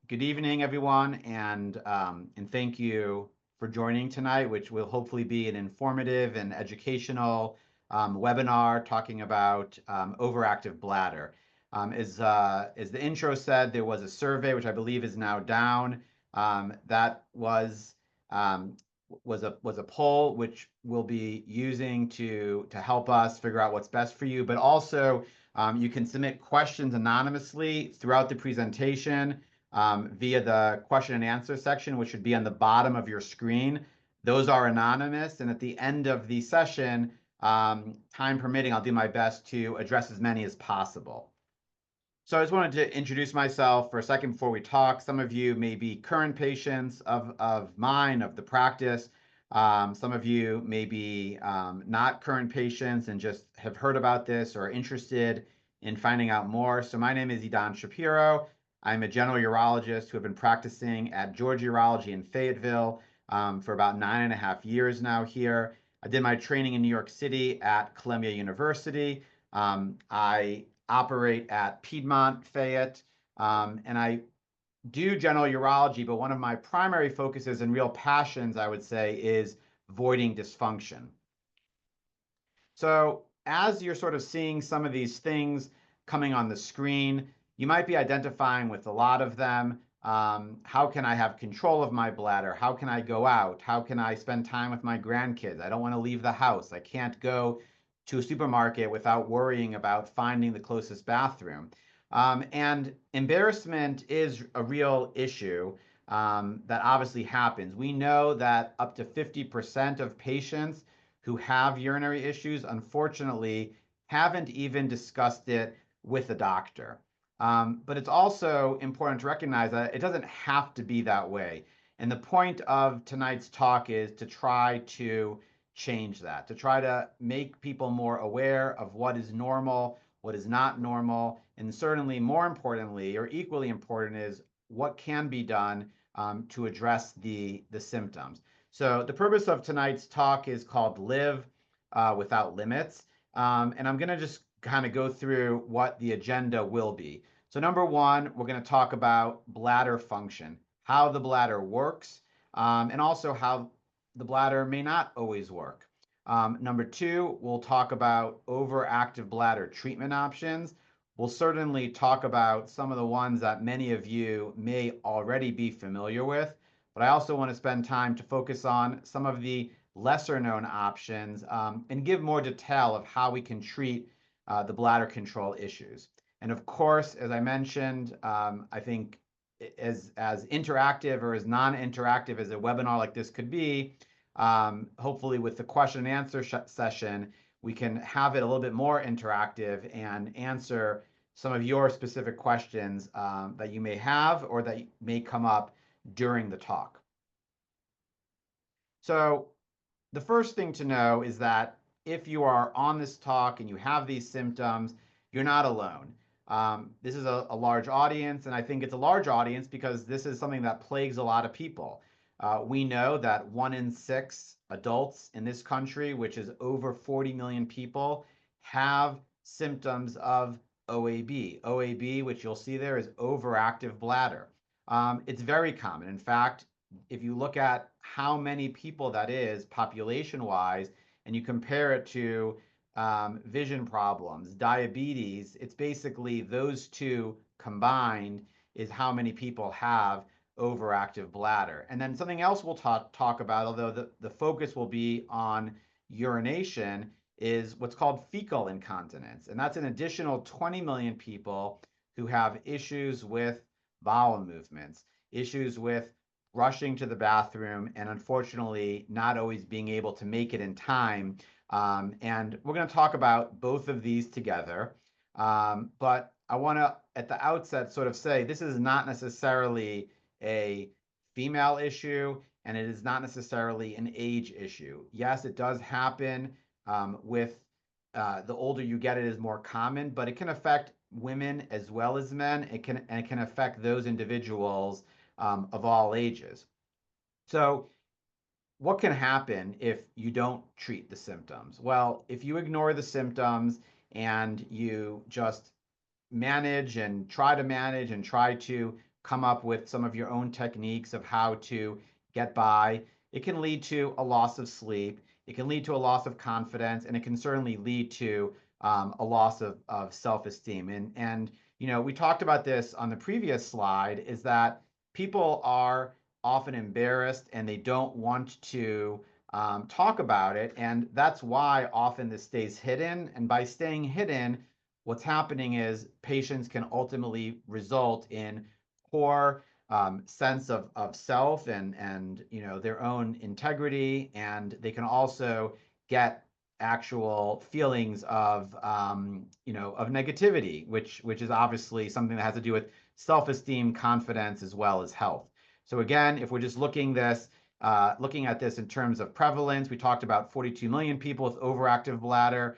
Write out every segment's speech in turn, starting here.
Good evening, everyone, and thank you for joining tonight, which will hopefully be an informative and educational webinar talking about overactive bladder. As the intro said, there was a survey, which I believe is now down. That was a poll which we'll be using to help us figure out what's best for you, but also you can submit questions anonymously throughout the presentation via the question and answer section, which should be on the bottom of your screen. Those are anonymous, and at the end of the session, time permitting, I'll do my best to address as many as possible. So I just wanted to introduce myself for a second before we talk. Some of you may be current patients of mine, of the practice. Some of you may be not current patients and just have heard about this or are interested in finding out more. So my name is Shapiro. I'm a general urologist who have been practicing at Georgia Urology in Fayetteville for about 9.5 years now here. I did my training in New York City at Columbia University. I operate at Piedmont Fayette, and I do general urology, but one of my primary focuses and real passions, I would say, is voiding dysfunction. So as you're sort of seeing some of these things coming on the screen, you might be identifying with a lot of them. How can I have control of my bladder? How can I go out? How can I spend time with my grandkids? I don't want to leave the house. I can't go to a supermarket without worrying about finding the closest bathroom. And embarrassment is a real issue that obviously happens. We know that up to 50% of patients who have urinary issues, unfortunately, haven't even discussed it with a doctor. But it's also important to recognize that it doesn't have to be that way. And the point of tonight's talk is to try to change that, to try to make people more aware of what is normal, what is not normal, and certainly more importantly, or equally important, is what can be done to address the symptoms. So the purpose of tonight's talk is called Live Without Limits. And I'm going to just kind of go through what the agenda will be. So number one, we're going to talk about bladder function, how the bladder works, and also how the bladder may not always work. Number two, we'll talk about overactive bladder treatment options. We'll certainly talk about some of the ones that many of you may already be familiar with, but I also want to spend time to focus on some of the lesser known options and give more detail of how we can treat the bladder control issues. And of course, as I mentioned, I think as interactive or as non-interactive as a webinar like this could be, hopefully with the question and answer session, we can have it a little bit more interactive and answer some of your specific questions that you may have or that may come up during the talk. So the first thing to know is that if you are on this talk and you have these symptoms, you're not alone. This is a large audience, and I think it's a large audience because this is something that plagues a lot of people. We know that 1 in 6 adults in this country, which is over 40 million people, have symptoms of OAB. OAB, which you'll see there, is overactive bladder. It's very common. In fact, if you look at how many people that is population-wise, and you compare it to vision problems, diabetes, it's basically those two combined is how many people have overactive bladder. And then something else we'll talk about, although the focus will be on urination, is what's called fecal incontinence. And that's an additional 20 million people who have issues with bowel movements, issues with rushing to the bathroom, and unfortunately not always being able to make it in time. And we're going to talk about both of these together. But I want to, at the outset, sort of say this is not necessarily a female issue, and it is not necessarily an age issue. Yes, it does happen with the older you get, it is more common, but it can affect women as well as men. It can affect those individuals of all ages. So what can happen if you don't treat the symptoms? Well, if you ignore the symptoms and you just manage and try to come up with some of your own techniques of how to get by. It can lead to a loss of sleep. It can lead to a loss of confidence, and it can certainly lead to a loss of self-esteem. And we talked about this on the previous slide, is that people are often embarrassed and they don't want to talk about it. And that's why often this stays hidden. And by staying hidden, what's happening is patients can ultimately result in poor sense of self and their own integrity, and they can also get actual feelings of of negativity, which is obviously something that has to do with self-esteem, confidence, as well as health. So again, if we're just looking at this in terms of prevalence, we talked about 42 million people with overactive bladder.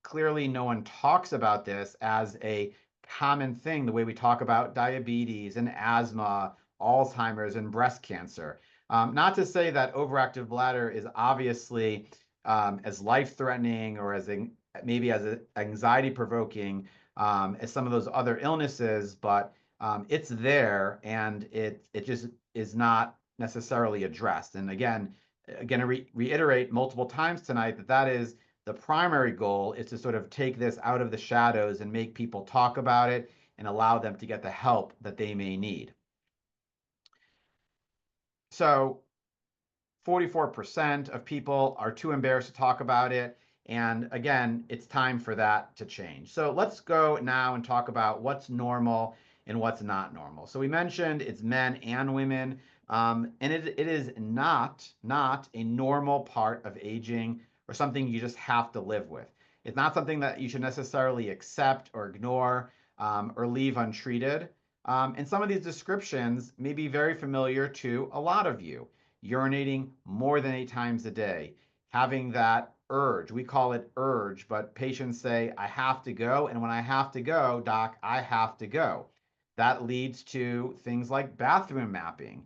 Clearly, no one talks about this as a common thing, the way we talk about diabetes and asthma, Alzheimer's, and breast cancer. Not to say that overactive bladder is obviously as life-threatening or maybe as anxiety-provoking as some of those other illnesses, but it's there, and it just is not necessarily addressed. And again, reiterate multiple times tonight that is the primary goal, is to sort of take this out of the shadows and make people talk about it and allow them to get the help that they may need. So 44% of people are too embarrassed to talk about it. And again, it's time for that to change. So let's go now and talk about what's normal and what's not normal. So we mentioned it's men and women, and it is not a normal part of aging or something you just have to live with. It's not something that you should necessarily accept or ignore or leave untreated. And some of these descriptions may be very familiar to a lot of you. Urinating more than 8 times a day, having that urge. We call it urge, but patients say, I have to go. And when I have to go, doc, I have to go. That leads to things like bathroom mapping.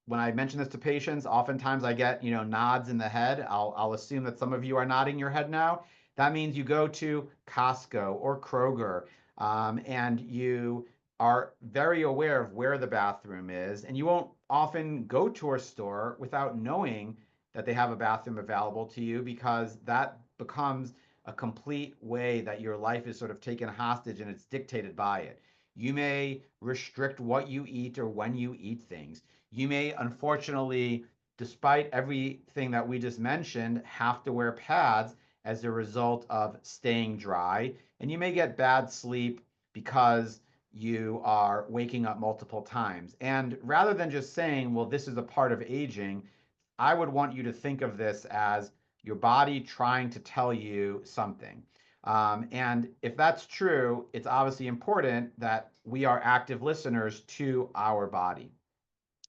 When I mention this to patients, oftentimes I get nods in the head. I'll assume that some of you are nodding your head now. That means you go to Costco or Kroger, and you are very aware of where the bathroom is, and you won't often go to a store without knowing that they have a bathroom available to you, because that becomes a complete way that your life is sort of taken hostage and it's dictated by it. You may restrict what you eat or when you eat things. You may, unfortunately, despite everything that we just mentioned, have to wear pads as a result of staying dry. And you may get bad sleep because you are waking up multiple times. And rather than just saying, well, this is a part of aging, I would want you to think of this as your body trying to tell you something. And if that's true, it's obviously important that we are active listeners to our body.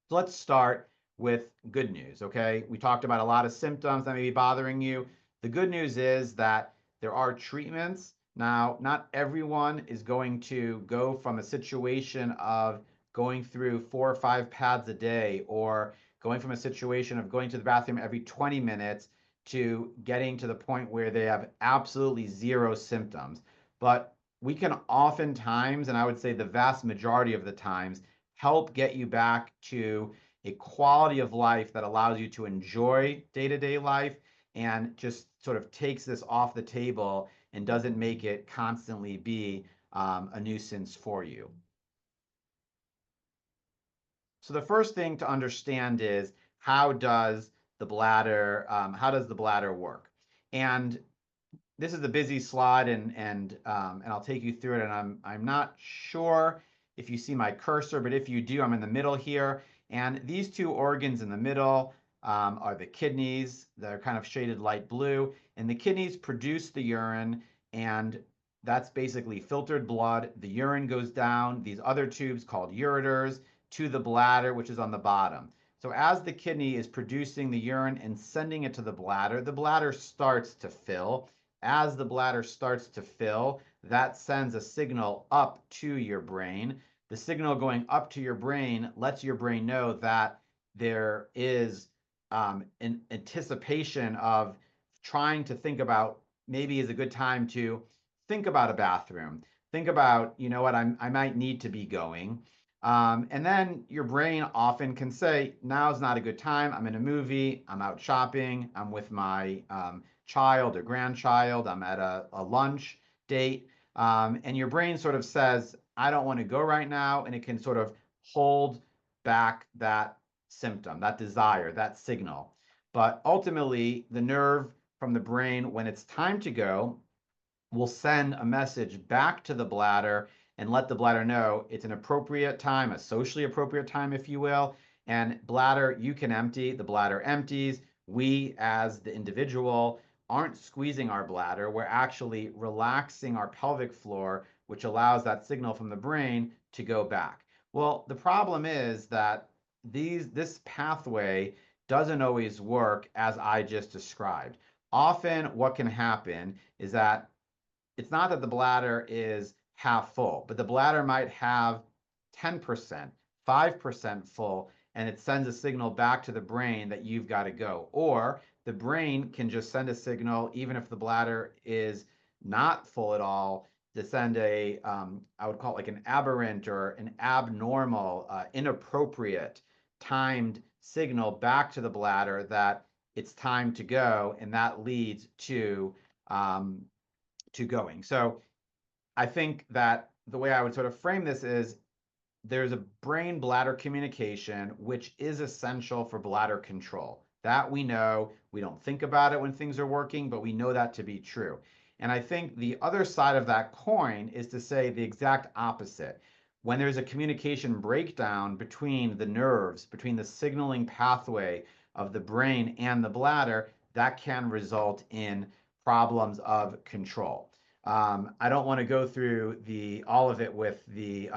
So let's start with good news, okay? We talked about a lot of symptoms that may be bothering you. The good news is that there are treatments. Now, not everyone is going to go from a situation of going through 4 or 5 pads a day, or going from a situation of going to the bathroom every 20 minutes to getting to the point where they have absolutely 0 symptoms. But we can oftentimes, and I would say the vast majority of the times, help get you back to a quality of life that allows you to enjoy day-to-day life and just sort of takes this off the table and doesn't make it constantly be a nuisance for you. So the first thing to understand is, how does the bladder work? And this is a busy slide, and I'll take you through it. And I'm not sure if you see my cursor, but if you do, I'm in the middle here. And these 2 organs in the middle are the kidneys. They're kind of shaded light blue, and the kidneys produce the urine, and that's basically filtered blood. The urine goes down these other tubes called ureters to the bladder, which is on the bottom. So as the kidney is producing the urine and sending it to the bladder starts to fill. As the bladder starts to fill, that sends a signal up to your brain. The signal going up to your brain lets your brain know that there is an anticipation of trying to think about, maybe is a good time to think about a bathroom. think about, you know what, I might need to be going. And then your brain often can say, now's not a good time. I'm in a movie, I'm out shopping, I'm with my child or grandchild, I'm at a lunch date. And your brain sort of says, I don't want to go right now. And it can sort of hold back that symptom, that desire, that signal. But ultimately, the nerve from the brain, when it's time to go, will send a message back to the bladder and let the bladder know it's an appropriate time, a socially appropriate time, if you will. And bladder, you can empty, the bladder empties. We, as the individual, aren't squeezing our bladder. We're actually relaxing our pelvic floor, which allows that signal from the brain to go back. Well, the problem is that this pathway doesn't always work as I just described. Often, what can happen is that it's not that the bladder is half full, but the bladder might have 10%, 5% full, and it sends a signal back to the brain that you've got to go. Or the brain can just send a signal, even if the bladder is not full at all, to send I would call it like an aberrant or an abnormal, inappropriate, timed signal back to the bladder that it's time to go, and that leads to going. So I think that the way I would sort of frame this is there's a brain bladder communication, which is essential for bladder control. That we know. We don't think about it when things are working, but we know that to be true. And I think the other side of that coin is to say the exact opposite. When there's a communication breakdown between the nerves, between the signaling pathway of the brain and the bladder, that can result in problems of control. I don't want to go through all of it with the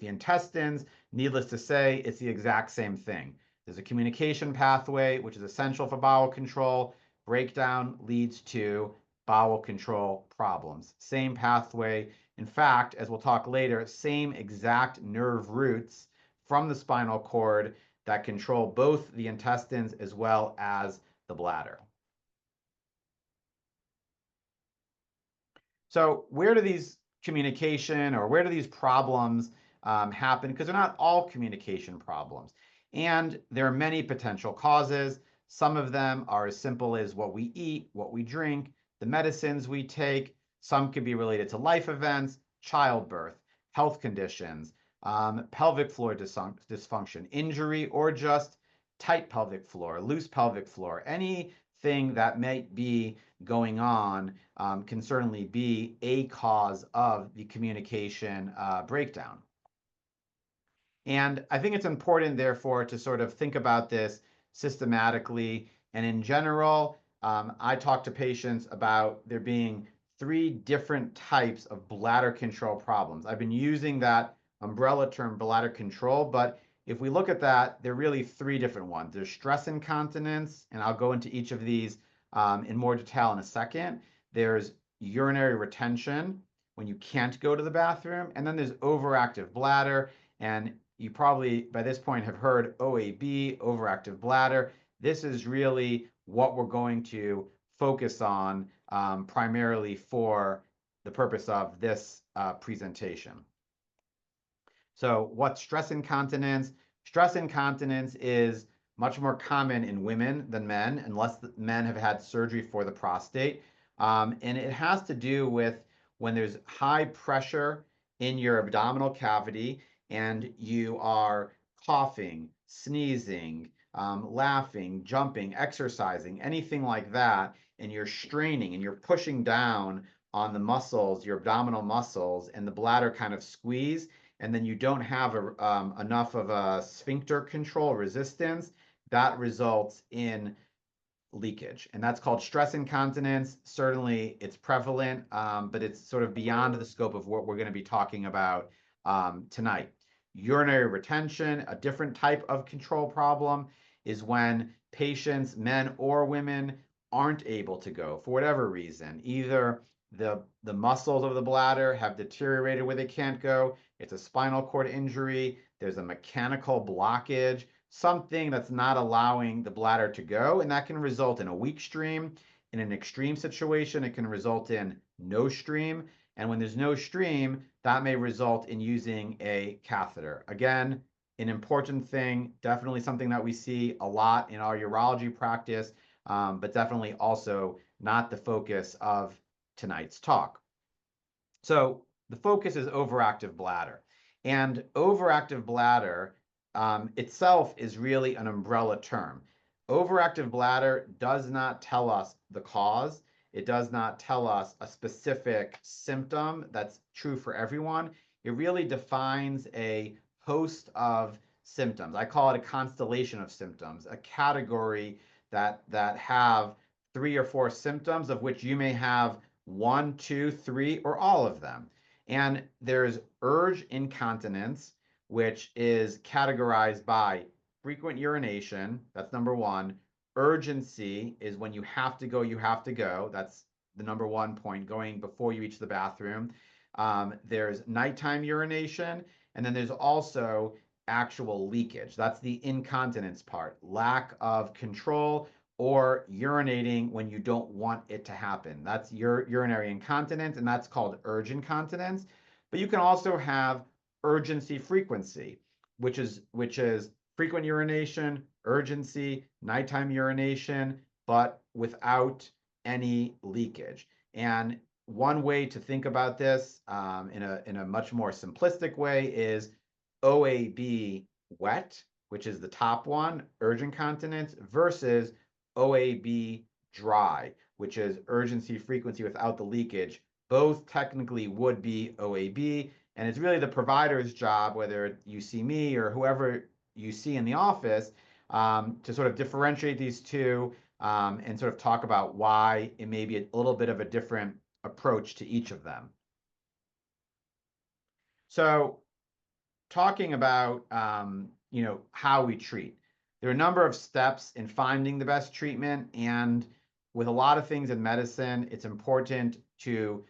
intestines. Needless to say, it's the exact same thing. There's a communication pathway, which is essential for bowel control. Breakdown leads to bowel control problems. Same pathway. In fact, as we'll talk later, same exact nerve roots from the spinal cord that control both the intestines as well as the bladder. So where do these communication or where do these problems happen? Because they're not all communication problems. And there are many potential causes. Some of them are as simple as what we eat, what we drink, the medicines we take. Some could be related to life events, childbirth, health conditions, pelvic floor dysfunction, injury, or just tight pelvic floor, loose pelvic floor. Anything that might be going on can certainly be a cause of the communication breakdown. And I think it's important, therefore, to sort of think about this systematically. And in general, I talk to patients about there being 3 different types of bladder control problems. I've been using that umbrella term bladder control, but if we look at that, there are really 3 different ones. There's stress incontinence, and I'll go into each of these in more detail in a second. There's urinary retention, when you can't go to the bathroom, and then there's overactive bladder. And you probably by this point have heard OAB, overactive bladder. This is really what we're going to focus on primarily for the purpose of this presentation. So what's stress incontinence? Stress incontinence is much more common in women than men, unless the men have had surgery for the prostate. And it has to do with when there's high pressure in your abdominal cavity and you are coughing, sneezing, laughing, jumping, exercising, anything like that, and you're straining and you're pushing down on the muscles, your abdominal muscles, and the bladder kind of squeeze, and then you don't have enough of a sphincter control resistance, that results in leakage. And that's called stress incontinence. Certainly it's prevalent, but it's sort of beyond the scope of what we're going to be talking about tonight. Urinary retention, a different type of control problem, is when patients, men or women, aren't able to go for whatever reason. Either the muscles of the bladder have deteriorated where they can't go, it's a spinal cord injury, there's a mechanical blockage, something that's not allowing the bladder to go, and that can result in a weak stream. In an extreme situation, it can result in no stream. And when there's no stream, that may result in using a catheter. Again, an important thing, definitely something that we see a lot in our urology practice, but definitely also not the focus of tonight's talk. So the focus is overactive bladder. And overactive bladder itself is really an umbrella term. Overactive bladder does not tell us the cause. It does not tell us a specific symptom that's true for everyone. It really defines a host of symptoms. I call it a constellation of symptoms, a category that have 3 or 4 symptoms, of which you may have 1, 2, 3, or all of them. And there's urge incontinence, which is categorized by frequent urination. That's number 1. Urgency is when you have to go, you have to go. That's the number 1 point, going before you reach the bathroom. There's nighttime urination, and then there's also actual leakage. That's the incontinence part, lack of control or urinating when you don't want it to happen. That's urinary incontinence, and that's called urge incontinence. But you can also have urgency frequency, which is frequent urination, urgency, nighttime urination, but without any leakage. And one way to think about this in a much more simplistic way is OAB wet, which is the top one, urge incontinence, versus OAB dry, which is urgency frequency without the leakage. Both technically would be OAB, and it's really the provider's job, whether you see me or whoever you see in the office, to sort of differentiate these two and sort of talk about why it may be a little bit of a different approach to each of them. So talking about how we treat. There are a number of steps in finding the best treatment, and with a lot of things in medicine, it's important to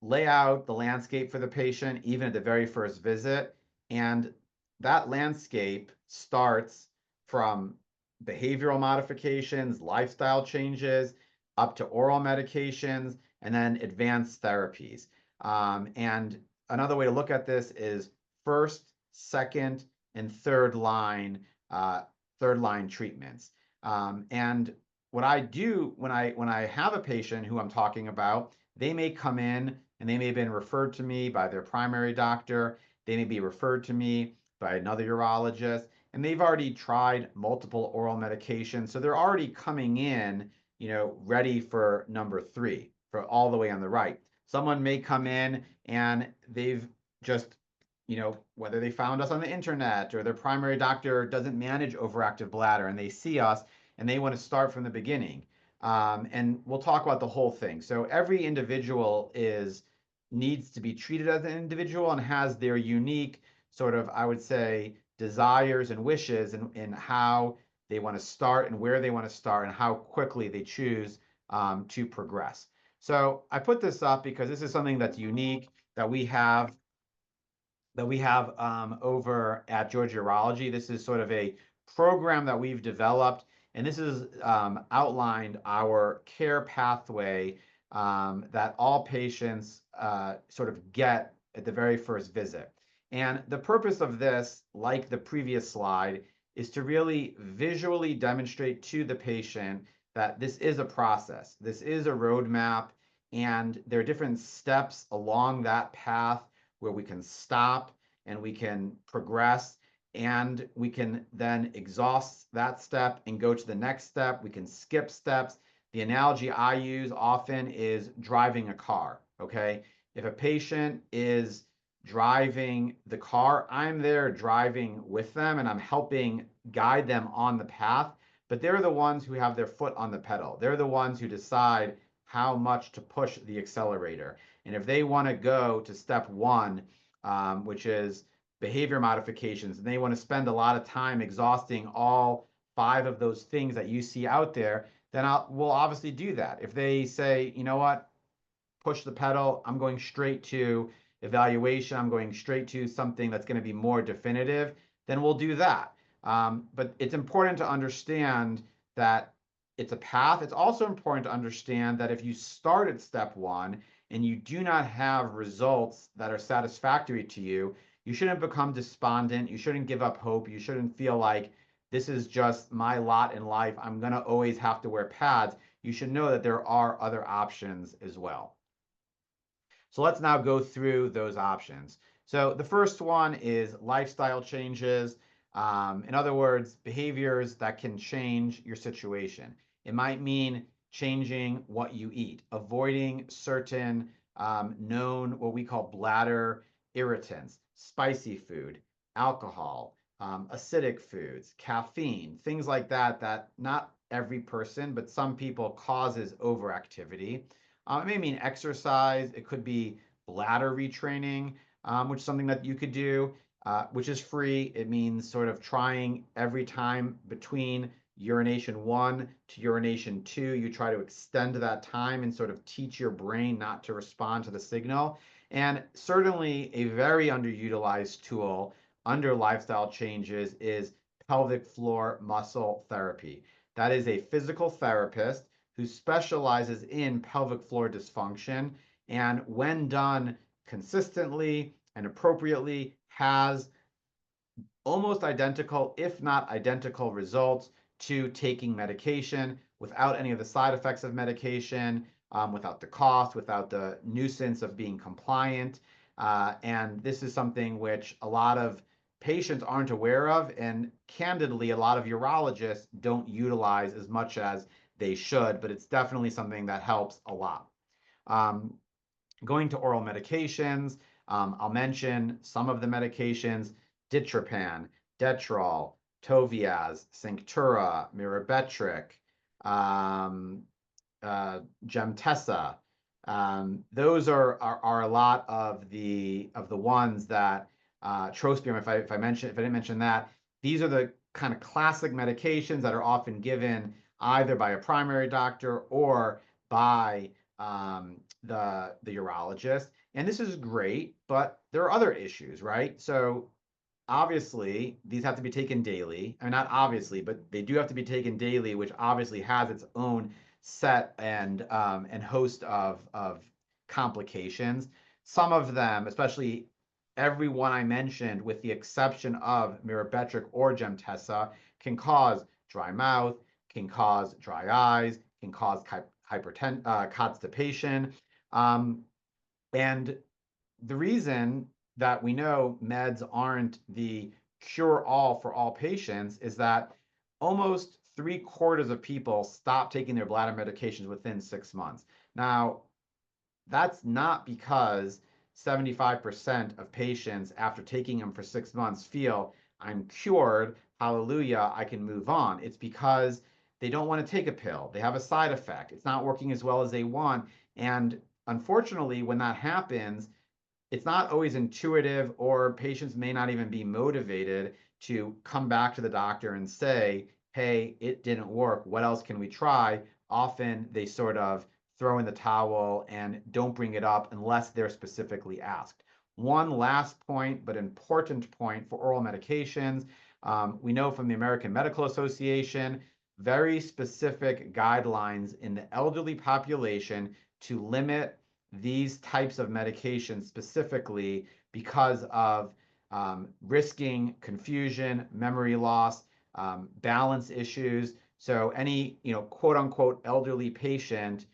lay out the landscape for the patient, even at the very first visit. And that landscape starts from behavioral modifications, lifestyle changes, up to oral medications, and then advanced therapies. And another way to look at this is first, second, and third line treatments. And what I do when I have a patient who I'm talking about, they may come in and they may have been referred to me by their primary doctor. They may be referred to me by another urologist, and they've already tried multiple oral medications. So they're already coming in, ready for number 3, for all the way on the right. Someone may come in and they've just, whether they found us on the internet or their primary doctor doesn't manage overactive bladder, and they see us and they want to start from the beginning. And we'll talk about the whole thing. So every individual needs to be treated as an individual and has their unique sort of, I would say, desires and wishes in how they want to start and where they want to start and how quickly they choose to progress. So I put this up because this is something that's unique that we have over at Georgia Urology. This is sort of a program that we've developed, and this is outlined our care pathway that all patients sort of get at the very first visit. And the purpose of this, like the previous slide, is to really visually demonstrate to the patient that this is a process. This is a roadmap, and there are different steps along that path where we can stop and we can progress, and we can then exhaust that step and go to the next step. We can skip steps. The analogy I use often is driving a car, okay? If a patient is driving the car, I'm there driving with them and I'm helping guide them on the path, but they're the ones who have their foot on the pedal. They're the ones who decide how much to push the accelerator. And if they want to go to step 1, which is behavior modifications, and they want to spend a lot of time exhausting all 5 of those things that you see out there, then we'll obviously do that. If they say, you know what, push the pedal, I'm going straight to evaluation, I'm going straight to something that's going to be more definitive, then we'll do that. But it's important to understand that it's a path. It's also important to understand that if you start at step 1 and you do not have results that are satisfactory to you, you shouldn't become despondent. You shouldn't give up hope. You shouldn't feel like this is just my lot in life. I'm going to always have to wear pads. You should know that there are other options as well. So let's now go through those options. So the first one is lifestyle changes. In other words, behaviors that can change your situation. It might mean changing what you eat, avoiding certain known what we call bladder irritants, spicy food, alcohol, acidic foods, caffeine, things like that, that not every person, but some people causes overactivity. It may mean exercise. It could be bladder retraining, which is something that you could do, which is free. It means sort of trying every time between urination 1 to urination 2, you try to extend that time and sort of teach your brain not to respond to the signal. And certainly a very underutilized tool under lifestyle changes is pelvic floor muscle therapy. That is a physical therapist who specializes in pelvic floor dysfunction, and when done consistently and appropriately, has almost identical, if not identical, results to taking medication without any of the side effects of medication, without the cost, without the nuisance of being compliant. And this is something which a lot of patients aren't aware of, and candidly, a lot of urologists don't utilize as much as they should, but it's definitely something that helps a lot. Going to oral medications, I'll mention some of the medications: Ditropan, Detrol, Toviaz, Cinctura, Mirabetriq, Gemtesa. Those are a lot of the ones that trospium. If I didn't mention that, these are the kind of classic medications that are often given either by a primary doctor or by the urologist. And this is great, but there are other issues, right? So obviously these have to be taken daily. I mean, not obviously, but they do have to be taken daily, which obviously has its own set and host of complications. Some of them, especially every one I mentioned, with the exception of Mirabetriq or Gemtesa, can cause dry mouth, can cause dry eyes, can cause constipation. And the reason that we know meds aren't the cure-all for all patients is that almost 3/4 of people stop taking their bladder medications within 6 months. Now, that's not because 75% of patients after taking them for 6 months feel, I'm cured, hallelujah, I can move on. It's because they don't want to take a pill. They have a side effect. It's not working as well as they want. And unfortunately, when that happens, it's not always intuitive, or patients may not even be motivated to come back to the doctor and say, hey, it didn't work. What else can we try? Often they sort of throw in the towel and don't bring it up unless they're specifically asked. One last point, but important point for oral medications. We know from the American Medical Association, very specific guidelines in the elderly population to limit these types of medications specifically because of risking confusion, memory loss, balance issues. So any, quote unquote elderly patient,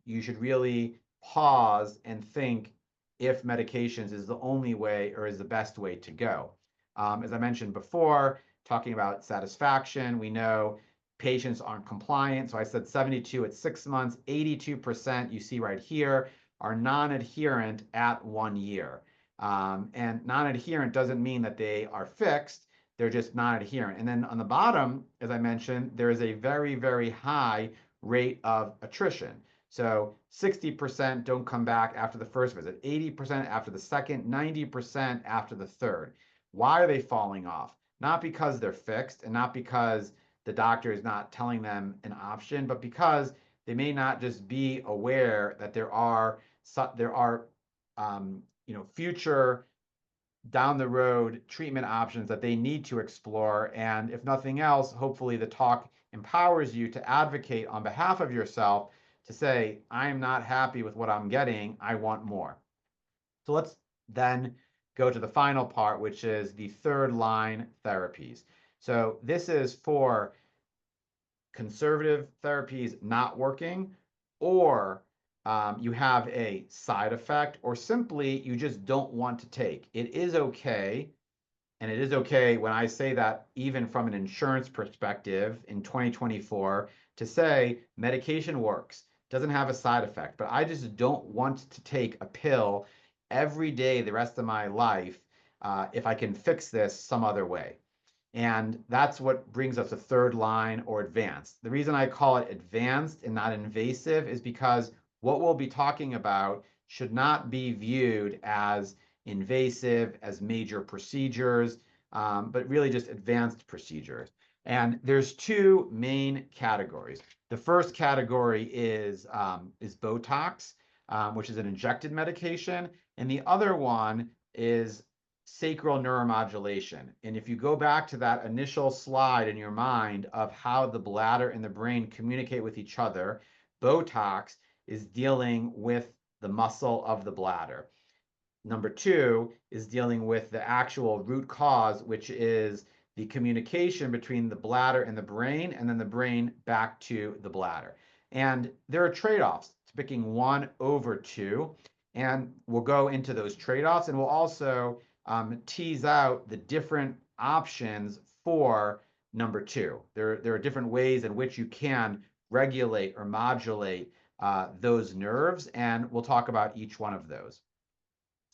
you should really pause and think if medications is the only way or is the best way to go. As I mentioned before, talking about satisfaction, we know patients aren't compliant. So I said 72 at 6 months, 82% you see right here are non-adherent at 1 year. And non-adherent doesn't mean that they are fixed, they're just non-adherent. And then on the bottom, as I mentioned, there is a very, very high rate of attrition. So 60% don't come back after the first visit, 80% after the second, 90% after the third. Why are they falling off? Not because they're fixed and not because the doctor is not telling them an option, but because they may not just be aware that there are future down the road treatment options that they need to explore. And if nothing else, hopefully the talk empowers you to advocate on behalf of yourself to say, I am not happy with what I'm getting, I want more. So let's then go to the final part, which is the third line therapies. So this is for conservative therapies not working, or you have a side effect, or simply you just don't want to take. It is okay, and it is okay when I say that, even from an insurance perspective in 2024, to say medication works, doesn't have a side effect, but I just don't want to take a pill every day the rest of my life if I can fix this some other way. And that's what brings us to third line or advanced. The reason I call it advanced and not invasive is because what we'll be talking about should not be viewed as invasive, as major procedures, but really just advanced procedures. And there's two main categories. The first category is Botox, which is an injected medication, and the other one is sacral neuromodulation. And if you go back to that initial slide in your mind of how the bladder and the brain communicate with each other, Botox is dealing with the muscle of the bladder. Number two is dealing with the actual root cause, which is the communication between the bladder and the brain, and then the brain back to the bladder. And there are trade-offs to picking one over two, and we'll go into those trade-offs, and we'll also tease out the different options for number two. There are different ways in which you can regulate or modulate those nerves, and we'll talk about each one of those.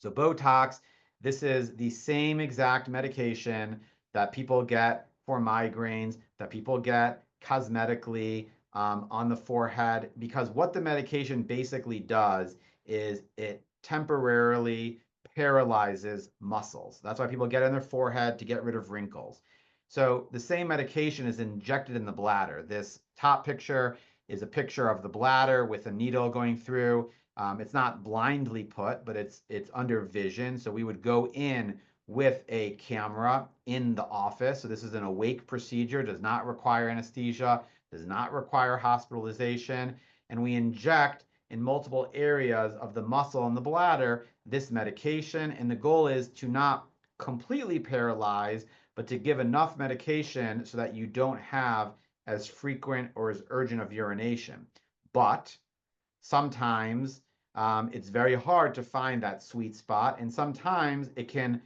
So Botox, this is the same exact medication that people get for migraines, that people get cosmetically on the forehead, because what the medication basically does is it temporarily paralyzes muscles. That's why people get it in their forehead, to get rid of wrinkles. So the same medication is injected in the bladder. This top picture is a picture of the bladder with a needle going through. It's not blindly put, but it's under vision. So we would go in with a camera in the office. So this is an awake procedure, does not require anesthesia, does not require hospitalization. And we inject in multiple areas of the muscle in the bladder this medication. And the goal is to not completely paralyze, but to give enough medication so that you don't have as frequent or as urgent of urination. But sometimes it's very hard to find that sweet spot, and sometimes it can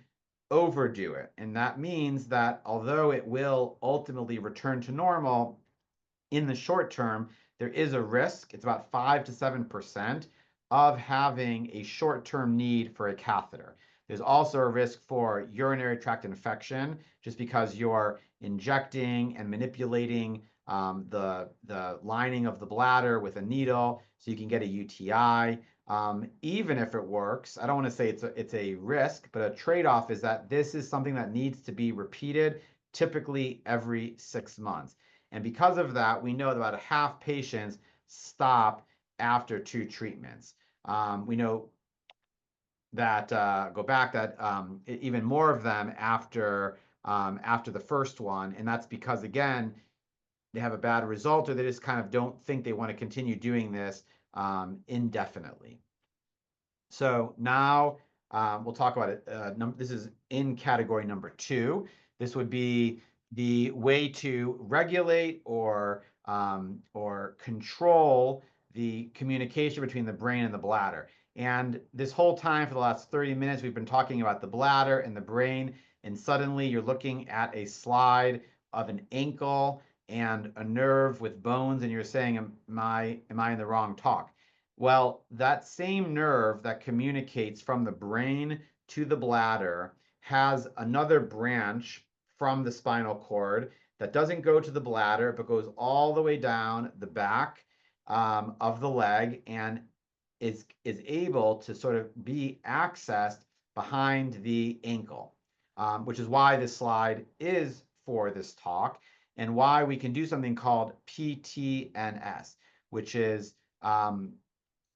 overdo it. And that means that although it will ultimately return to normal, in the short term, there is a risk. It's about 5 to 7% of having a short-term need for a catheter. There's also a risk for urinary tract infection, just because you're injecting and manipulating the lining of the bladder with a needle, so you can get a UTI. Even if it works, I don't want to say it's a risk, but a trade-off is that this is something that needs to be repeated, typically every 6 months. And because of that, we know that about half patients stop after 2 treatments. We know that even more of them after the first one, and that's because, again, they have a bad result, or they just kind of don't think they want to continue doing this indefinitely. So now we'll talk about it. This is in category number 2. This would be the way to regulate or control the communication between the brain and the bladder. And this whole time, for the last 30 minutes, we've been talking about the bladder and the brain, and suddenly you're looking at a slide of an ankle and a nerve with bones, and you're saying, am I in the wrong talk? Well, that same nerve that communicates from the brain to the bladder has another branch from the spinal cord that doesn't go to the bladder, but goes all the way down the back of the leg, and is able to sort of be accessed behind the ankle, which is why this slide is for this talk, and why we can do something called PTNS, which is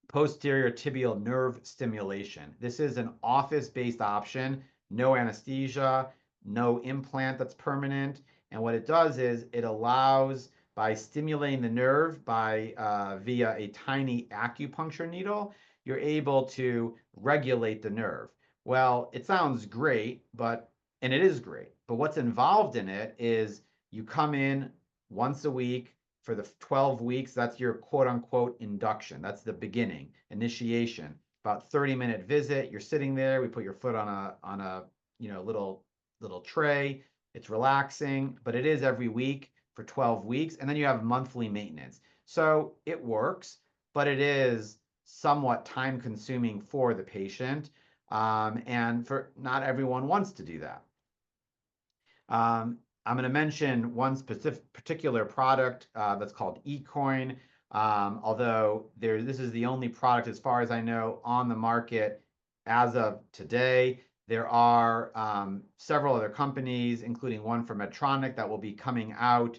posterior tibial nerve stimulation. This is an office-based option, no anesthesia, no implant that's permanent. And what it does is it allows by stimulating the nerve via a tiny acupuncture needle, you're able to regulate the nerve. Well, it sounds great, and it is great, but what's involved in it is you come in once a week for the 12 weeks. That's your quote unquote induction. That's the beginning, initiation. About 30-minute visit. You're sitting there. We put your foot on a little tray. It's relaxing, but it is every week for 12 weeks. And then you have monthly maintenance. So it works, but it is somewhat time consuming for the patient. And for not everyone wants to do that. I'm going to mention one particular product that's called Ecoin. Although this is the only product, as far as I know, on the market as of today. There are several other companies, including one from Medtronic that will be coming out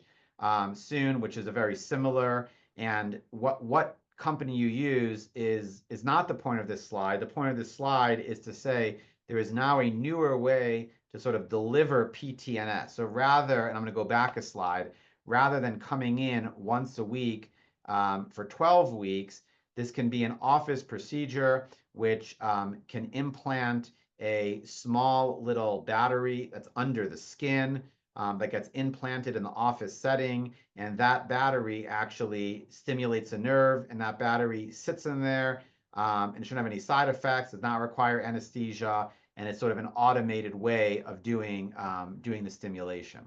soon, which is a very similar. And what company you use is not the point of this slide. The point of this slide is to say there is now a newer way to sort of deliver PTNS. So rather, and I'm going to go back a slide, rather than coming in once a week for 12 weeks, this can be an office procedure which can implant a small little battery that's under the skin that gets implanted in the office setting, and that battery actually stimulates a nerve, and that battery sits in there, and it shouldn't have any side effects, does not require anesthesia, and it's sort of an automated way of doing the stimulation.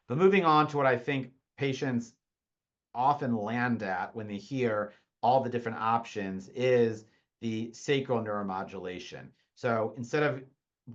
But moving on to what I think patients often land at when they hear all the different options is the sacral neuromodulation. So instead of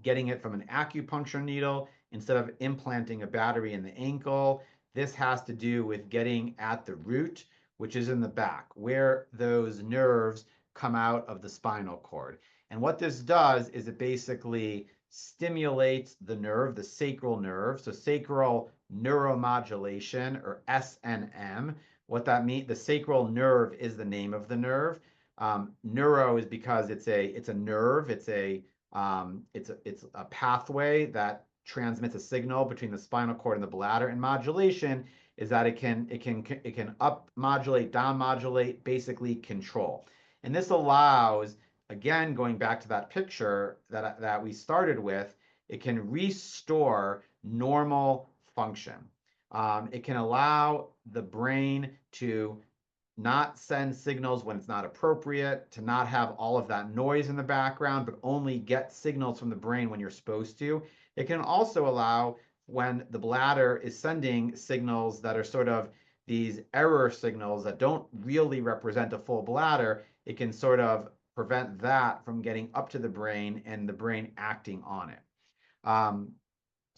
getting it from an acupuncture needle, instead of implanting a battery in the ankle, this has to do with getting at the root, which is in the back, where those nerves come out of the spinal cord. And what this does is it basically stimulates the nerve, the sacral nerve, so sacral neuromodulation, or SNM. What that means, the sacral nerve is the name of the nerve. Neuro is because it's a nerve. It's a pathway that transmits a signal between the spinal cord and the bladder. And modulation is that it can up modulate, down modulate, basically control. And this allows, again, going back to that picture that we started with, it can restore normal function. It can allow the brain to not send signals when it's not appropriate, to not have all of that noise in the background, but only get signals from the brain when you're supposed to. It can also allow when the bladder is sending signals that are sort of these error signals that don't really represent a full bladder, it can sort of prevent that from getting up to the brain and the brain acting on it.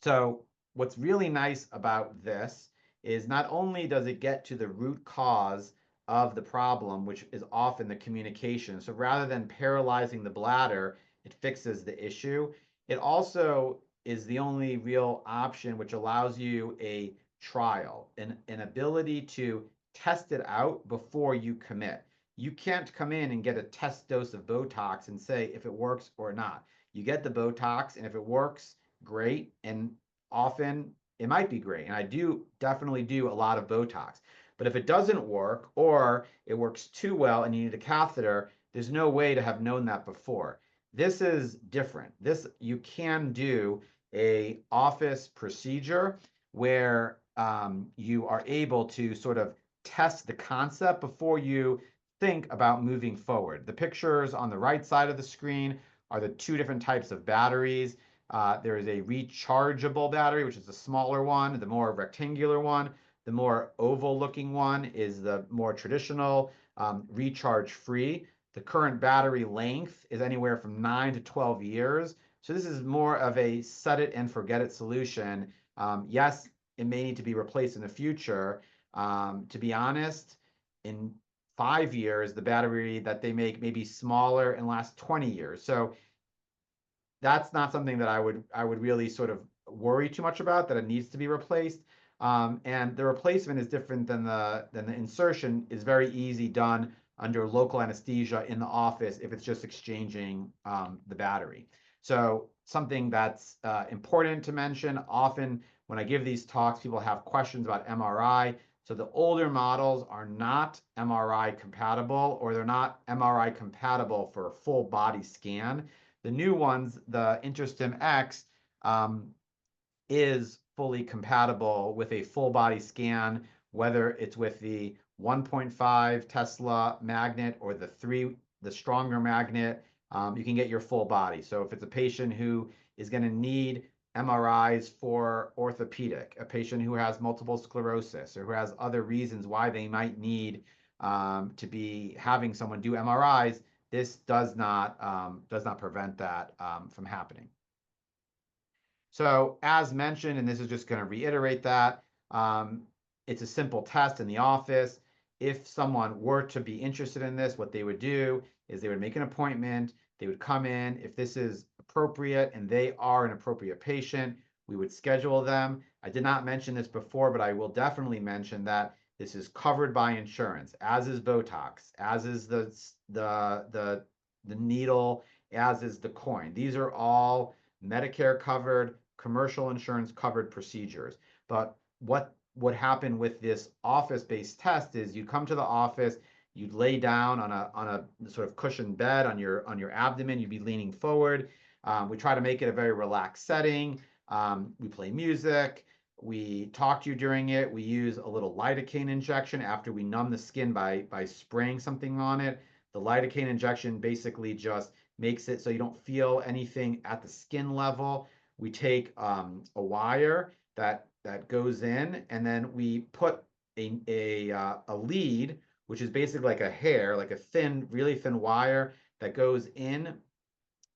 So what's really nice about this is not only does it get to the root cause of the problem, which is often the communication. So rather than paralyzing the bladder, it fixes the issue. It also is the only real option which allows you a trial, an ability to test it out before you commit. You can't come in and get a test dose of Botox and say if it works or not. You get the Botox, and if it works, great. And often it might be great. And I definitely do a lot of Botox. But if it doesn't work, or it works too well and you need a catheter, there's no way to have known that before. This is different. You can do a office procedure where you are able to sort of test the concept before you think about moving forward. The pictures on the right side of the screen are the two different types of batteries. There is a rechargeable battery, which is the smaller one, the more rectangular one. The more oval looking one is the more traditional, recharge free. The current battery length is anywhere from 9 to 12 years. So this is more of a set it and forget it solution. Yes, it may need to be replaced in the future. To be honest, in 5 years, the battery that they make may be smaller and last 20 years. So that's not something that I would really sort of worry too much about, that it needs to be replaced. And the replacement is different than the insertion, is very easy done under local anesthesia in the office if it's just exchanging the battery. So something that's important to mention, often when I give these talks, people have questions about MRI. So the older models are not MRI compatible, or they're not MRI compatible for a full body scan. The new ones, the InterStim X, is fully compatible with a full body scan, whether it's with the 1.5 Tesla magnet or the stronger magnet. You can get your full body. So if it's a patient who is going to need MRIs for orthopedic, a patient who has multiple sclerosis, or who has other reasons why they might need to be having someone do MRIs, this does not prevent that from happening. So as mentioned, and this is just going to reiterate that, it's a simple test in the office. If someone were to be interested in this, what they would do is they would make an appointment. They would come in. If this is appropriate and they are an appropriate patient, we would schedule them. I did not mention this before, but I will definitely mention that this is covered by insurance, as is Botox, as is the needle, as is the coin. These are all Medicare covered, commercial insurance covered procedures. But what would happen with this office-based test is you'd come to the office, you'd lay down on a sort of cushioned bed on your abdomen, you'd be leaning forward. We try to make it a very relaxed setting. We play music. We talk to you during it. We use a little lidocaine injection after we numb the skin by spraying something on it. The lidocaine injection basically just makes it so you don't feel anything at the skin level. We take a wire that goes in, and then we put a lead, which is basically like a hair, like a thin, really thin wire that goes in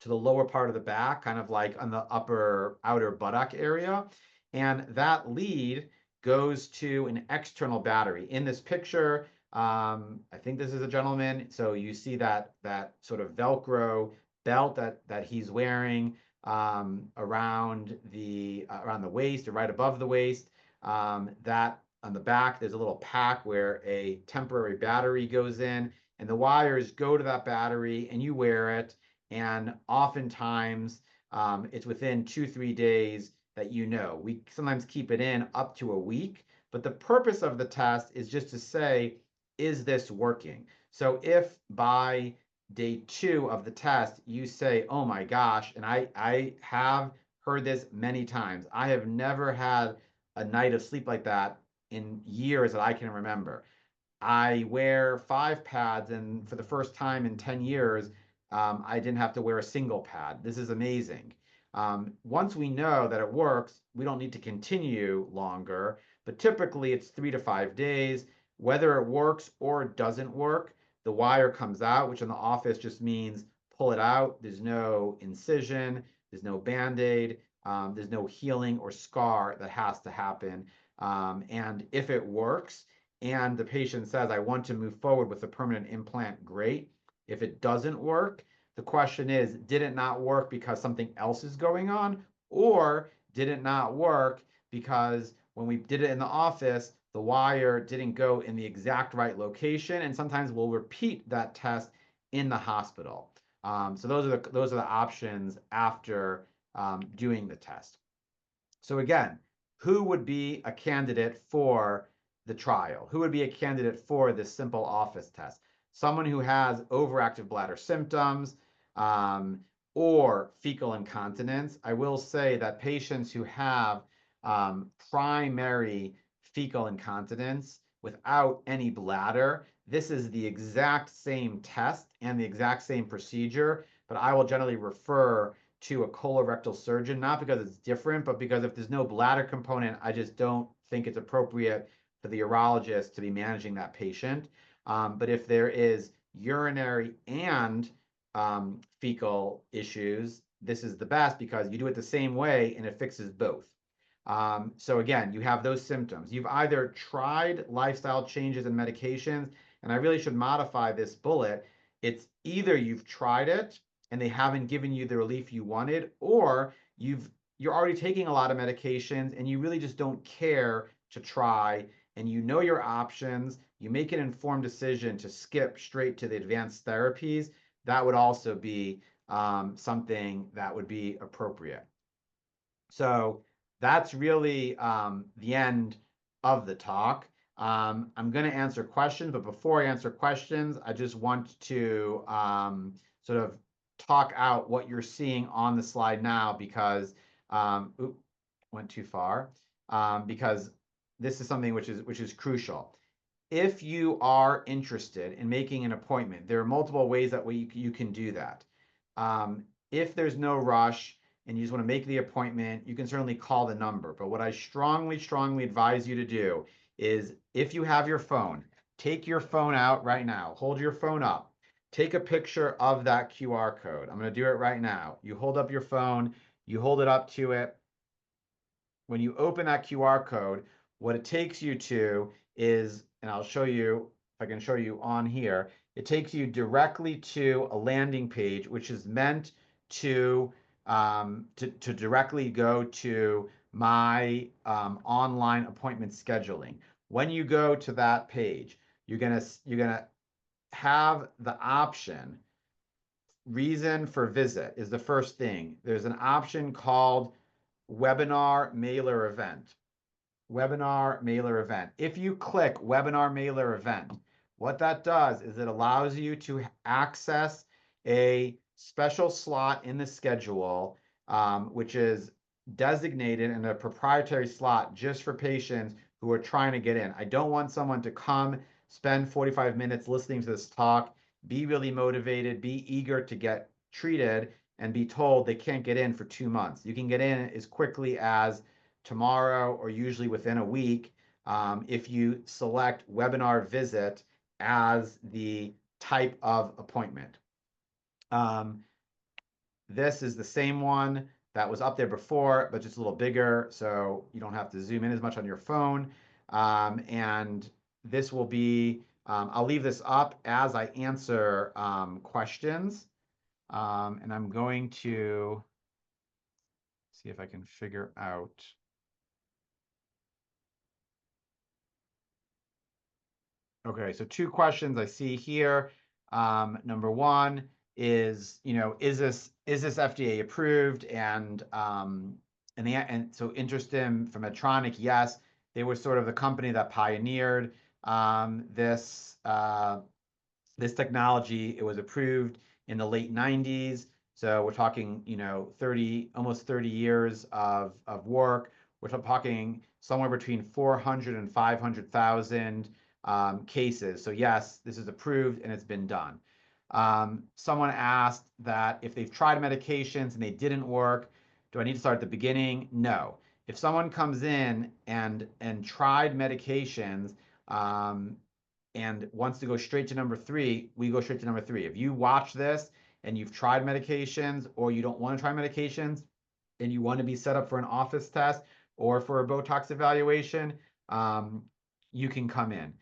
to the lower part of the back, kind of like on the upper outer buttock area. And that lead goes to an external battery. In this picture, I think this is a gentleman. So you see that sort of Velcro belt that he's wearing around the waist, or right above the waist. That on the back, there's a little pack where a temporary battery goes in, and the wires go to that battery, and you wear it. And oftentimes, it's within 2-3 days that we sometimes keep it in up to a week. But the purpose of the test is just to say, is this working? So if by day 2 of the test you say, oh my gosh, and I have heard this many times, I have never had a night of sleep like that in years that I can remember. I wear 5 pads, and for the first time in 10 years, I didn't have to wear a single pad. This is amazing. Once we know that it works, we don't need to continue longer, but typically it's 3 to 5 days. Whether it works or doesn't work, the wire comes out, which in the office just means pull it out. There's no incision, there's no Band-Aid, there's no healing or scar that has to happen. And if it works and the patient says, I want to move forward with a permanent implant, great. If it doesn't work, the question is, did it not work because something else is going on? Or did it not work because when we did it in the office, the wire didn't go in the exact right location? And sometimes we'll repeat that test in the hospital. So those are the options after doing the test. So again, who would be a candidate for the trial? Who would be a candidate for this simple office test? Someone who has overactive bladder symptoms or fecal incontinence. I will say that patients who have primary fecal incontinence without any bladder, this is the exact same test and the exact same procedure, but I will generally refer to a colorectal surgeon, not because it's different, but because if there's no bladder component, I just don't think it's appropriate for the urologist to be managing that patient. But if there is urinary and fecal issues, this is the best because you do it the same way and it fixes both. So again, you have those symptoms. You've either tried lifestyle changes and medications, and I really should modify this bullet. It's either you've tried it and they haven't given you the relief you wanted, or you're already taking a lot of medications and you really just don't care to try, and you know your options. You make an informed decision to skip straight to the advanced therapies. That would also be something that would be appropriate. So that's really the end of the talk. I'm going to answer questions, but before I answer questions, I just want to sort of talk out what you're seeing on the slide now because, went too far, because this is something which is crucial. If you are interested in making an appointment, there are multiple ways that you can do that. If there's no rush and you just want to make the appointment, you can certainly call the number. But what I strongly, strongly advise you to do is if you have your phone, take your phone out right now, hold your phone up, take a picture of that QR code. I'm going to do it right now. You hold up your phone, you hold it up to it. When you open that QR code, what it takes you to is, and I'll show you, if I can show you on here, it takes you directly to a landing page, which is meant to directly go to my online appointment scheduling. When you go to that page, you're gonna have the option. Reason for visit is the first thing. There's an option called webinar mailer event. Webinar mailer event. If you click webinar mailer event, what that does is it allows you to access a special slot in the schedule, which is designated in a proprietary slot just for patients who are trying to get in. I don't want someone to come, spend 45 minutes listening to this talk, be really motivated, be eager to get treated, and be told they can't get in for 2 months. You can get in as quickly as tomorrow or usually within a week if you select webinar visit as the type of appointment. This is the same one that was up there before, but just a little bigger, so you don't have to zoom in as much on your phone. And this will be, I'll leave this up as I answer questions. And I'm going to see if I can figure out. Okay, so 2 questions I see here. Number 1 is, is this FDA approved? And so InterStim from Medtronic, yes, they were sort of the company that pioneered this technology. It was approved in the late 90s. So we're talking, almost 30 years of work. We're talking somewhere between 400 and 500,000 cases. So yes, this is approved and it's been done. Someone asked that if they've tried medications and they didn't work, do I need to start at the beginning? No. If someone comes in and tried medications and wants to go straight to number 3, we go straight to number 3. If you watch this and you've tried medications or you don't want to try medications and you want to be set up for an office test or for a Botox evaluation, you can come in.